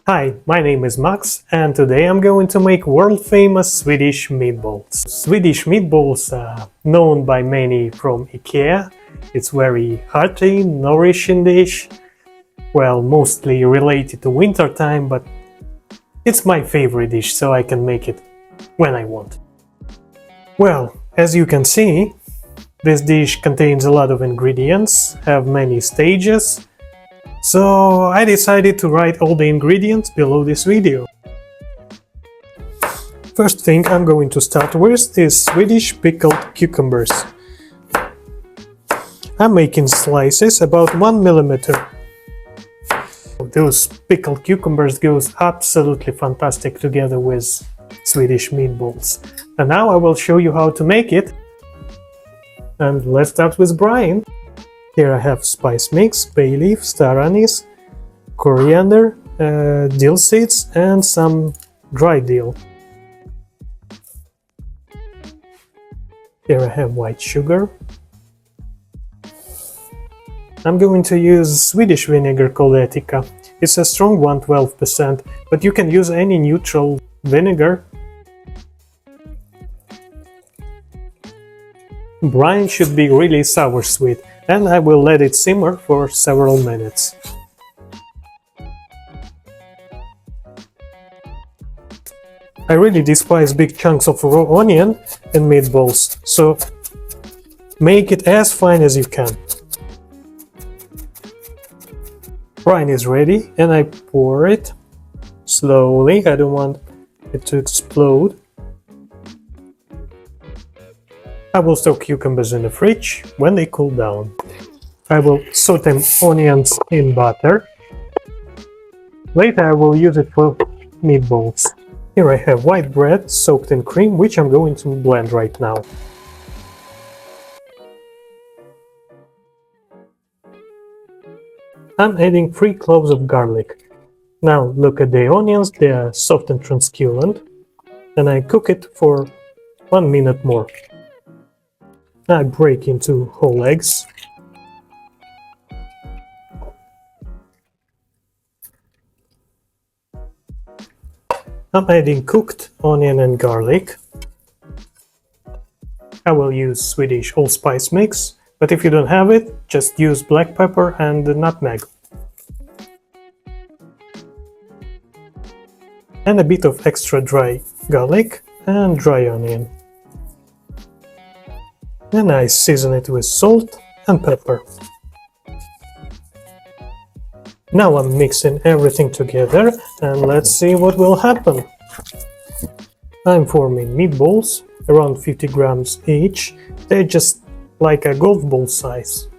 Hi, my name is Max and today I'm going to make world-famous Swedish meatballs. Swedish meatballs are known by many from IKEA. It's very hearty, nourishing dish. Well, mostly related to winter time, but it's my favorite dish, so I can make it when I want. Well, as you can see, this dish contains a lot of ingredients, have many stages. So I decided to write all the ingredients below this video. First thing I'm going to start with is Swedish pickled cucumbers. I'm making slices about 1 millimeter. Those pickled cucumbers goes absolutely fantastic together with Swedish meatballs. And now I will show you how to make it. And let's start with brine. Here I have spice mix, bay leaf, star anise, coriander, dill seeds and some dry dill. Here I have white sugar. I'm going to use Swedish vinegar called Etika. It's a strong one, 12%, but you can use any neutral vinegar. Brine should be really sour sweet, and I will let it simmer for several minutes. I really despise big chunks of raw onion in meatballs, so make it as fine as you can. Brine is ready and I pour it slowly, I don't want it to explode. I will store cucumbers in the fridge when they cool down. I will saute onions in butter. Later I will use it for meatballs. Here I have white bread soaked in cream, which I'm going to blend right now. I'm adding 3 cloves of garlic. Now look at the onions, they are soft and translucent. And I cook it for 1 minute more. I break into whole eggs. I'm adding cooked onion and garlic. I will use Swedish allspice mix, but if you don't have it, just use black pepper and nutmeg. And a bit of extra dry garlic and dry onion. And I season it with salt and pepper. Now I'm mixing everything together and let's see what will happen. I'm forming meatballs, around 50 grams each. They're just like a golf ball size.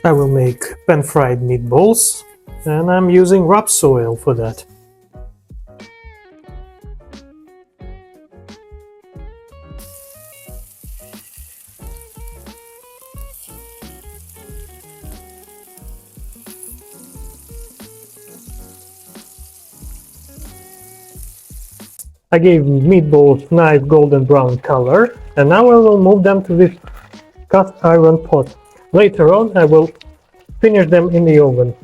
I will make pan-fried meatballs and I'm using raps oil for that. I gave meatballs nice golden brown color and now I will move them to this cast iron pot. Later on I will finish them in the oven.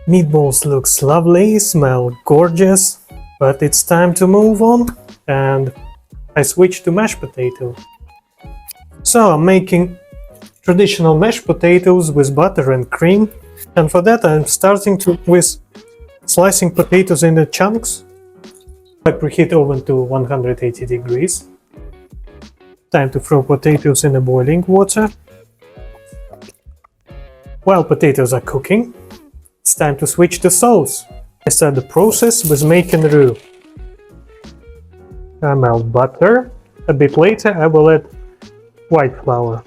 Meatballs looks lovely, smell gorgeous, but it's time to move on and I switch to mashed potatoes. So I'm making traditional mashed potatoes with butter and cream, and for that I'm starting with slicing potatoes into chunks. I preheat oven to 180 degrees. Time to throw potatoes in the boiling water. While potatoes are cooking, it's time to switch to sauce. I start the process with making roux. I melt butter. A bit later I will add white flour.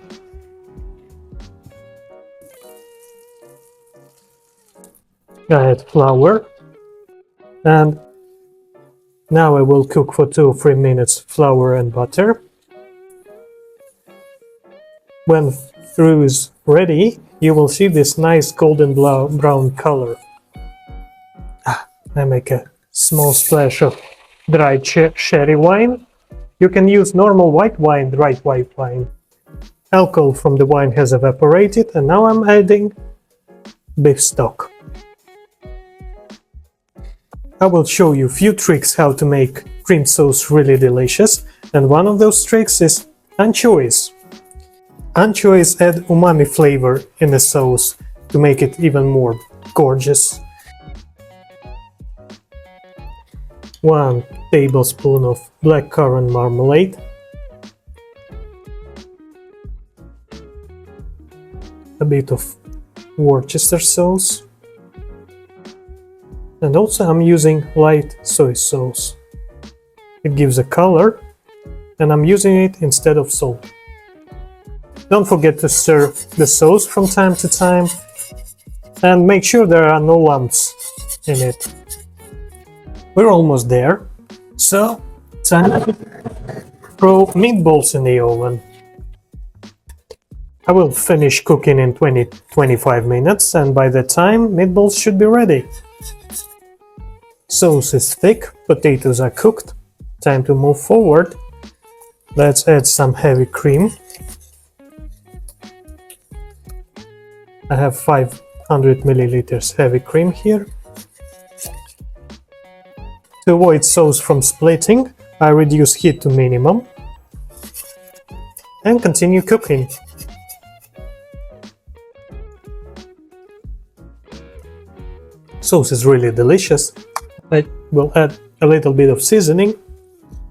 I add flour and now I will cook for 2 or 3 minutes flour and butter. When roux is ready, you will see this nice golden brown color. I make a Small splash of dried sherry wine. You can use normal white wine, dried white wine. Alcohol from the wine has evaporated, and now I'm adding beef stock. I will show you a few tricks how to make cream sauce really delicious, and one of those tricks is anchovies. Anchovies add umami flavor in the sauce to make it even more gorgeous. 1 tablespoon of blackcurrant marmalade, a bit of Worcester sauce, and also I'm using light soy sauce. It gives a color, and I'm using it instead of salt. Don't forget to stir the sauce from time to time, and make sure there are no lumps in it. We're almost there, so time to throw meatballs in the oven. I will finish cooking in 20-25 minutes, and by that time meatballs should be ready. Sauce is thick, potatoes are cooked. Time to move forward. Let's add some heavy cream. I have 500 milliliters heavy cream here. To avoid sauce from splitting, I reduce heat to minimum and continue cooking. Sauce is really delicious. I will add a little bit of seasoning,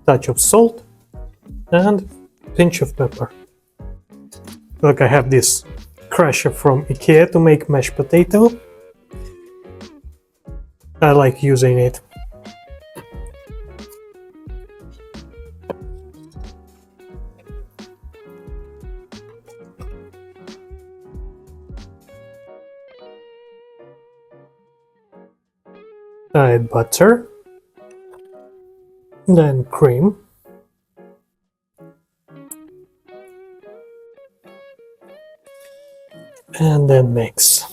touch of salt, and pinch of pepper. Look, I have this crusher from IKEA to make mashed potato. I like using it. I add butter, then cream, and then mix.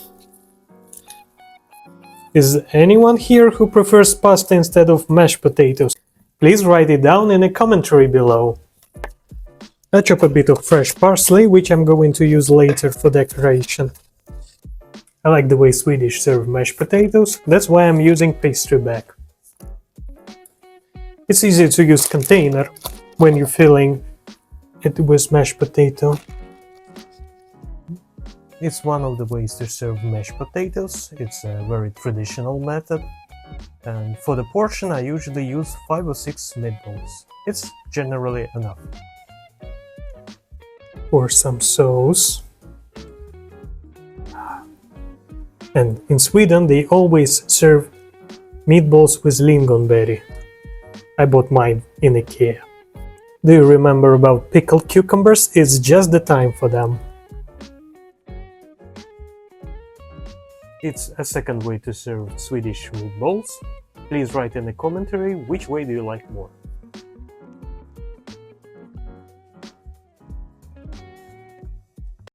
Is anyone here who prefers pasta instead of mashed potatoes? Please write it down in a commentary below. I chop a bit of fresh parsley, which I'm going to use later for decoration. I like the way Swedish serve mashed potatoes, that's why I'm using pastry bag. It's easier to use container when you're filling it with mashed potato. It's one of the ways to serve mashed potatoes. It's a very traditional method. And for the portion I usually use 5 or 6 meatballs. It's generally enough. Pour some sauce. And in Sweden they always serve meatballs with lingonberry. I bought mine in IKEA. Do you remember about pickled cucumbers? It's just the time for them. It's a second way to serve Swedish meatballs. Please write in the commentary which way do you like more.